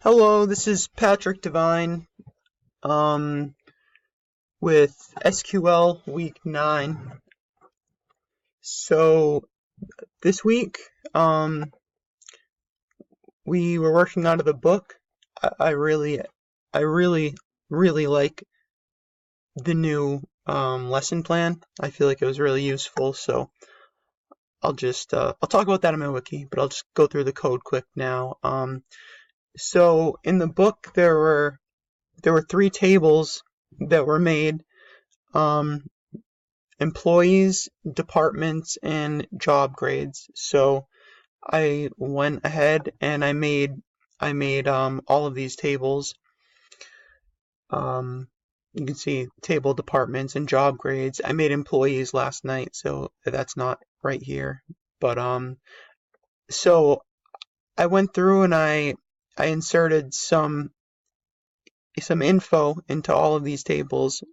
Hello, this is Patrick Devine um, with SQL Week 9. So this week we were working out of the book. I really like the new lesson plan. I feel like it was really useful. So I'll talk about that in my wiki, but I'll just go through the code quick now. So in the book there were three tables that were made. Um, Employees, departments, and job grades. So I went ahead and I made all of these tables. Um, you can see table departments and job grades. I made employees last night, so that's not right here. But so I went through and I inserted some info into all of these tables.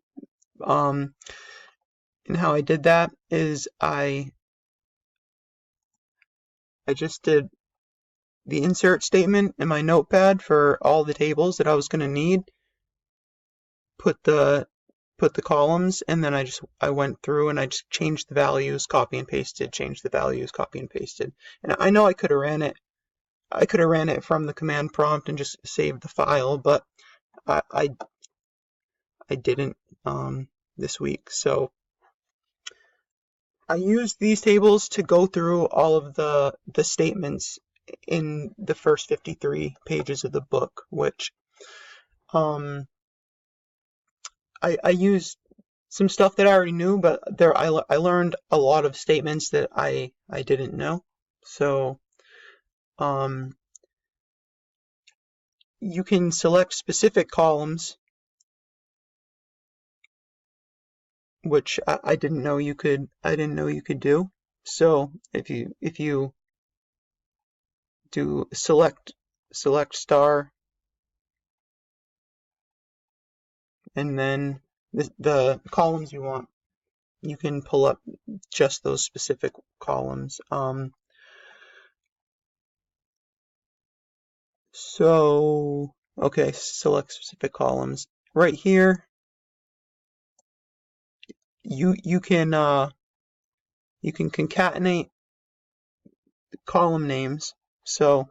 Um, and how I did that is I just did the insert statement in my notepad for all the tables that I was going to need, put the columns, and then I went through and I just changed the values, copy and pasted, changed the values, copy and pasted. And I know I could have ran it from the command prompt and just saved the file, but I I, I didn't this week. So I used these tables to go through all of the statements in the first 53 pages of the book, which um I used some stuff that I already knew, but I learned a lot of statements that I didn't know. So um, you can select specific columns, which I didn't know you could. I didn't know you could do. So if you do select star and then the columns you want, you can pull up just those specific columns. So, okay, select specific columns. Right here, you can concatenate column names. So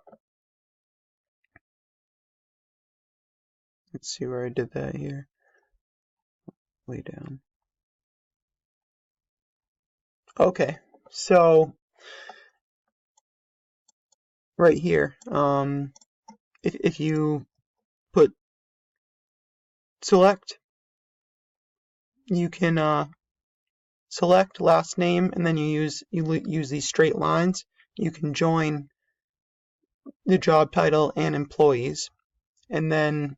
let's see where I did that here. Way down. Okay, so right here, if you put select, you can select last name, and then you use these straight lines. You can join the job title and employees, and then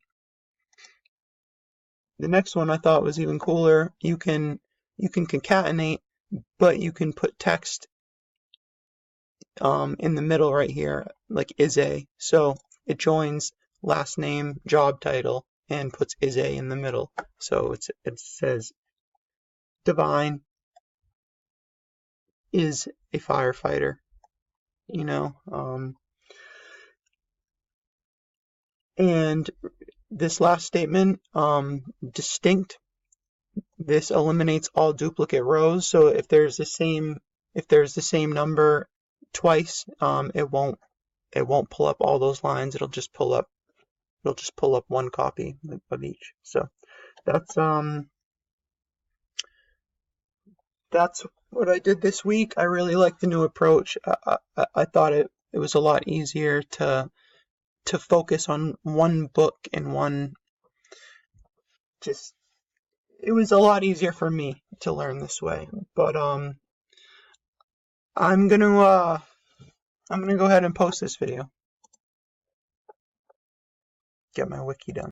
the next one I thought was even cooler. You can concatenate, but you can put text in the middle right here, like is a. So it joins last name, job title, and puts is a in the middle. So it says Devine is a firefighter, you know. And this last statement, distinct. This eliminates all duplicate rows. So if there's the same number twice, it won't pull up all those lines. It'll just pull up one copy of each. So that's um that's what I did this week. I really like the new approach. I thought it was a lot easier to focus on one book and one just it was a lot easier for me to learn this way. But I'm gonna uh I'm gonna go ahead and post this video. Get my wiki done.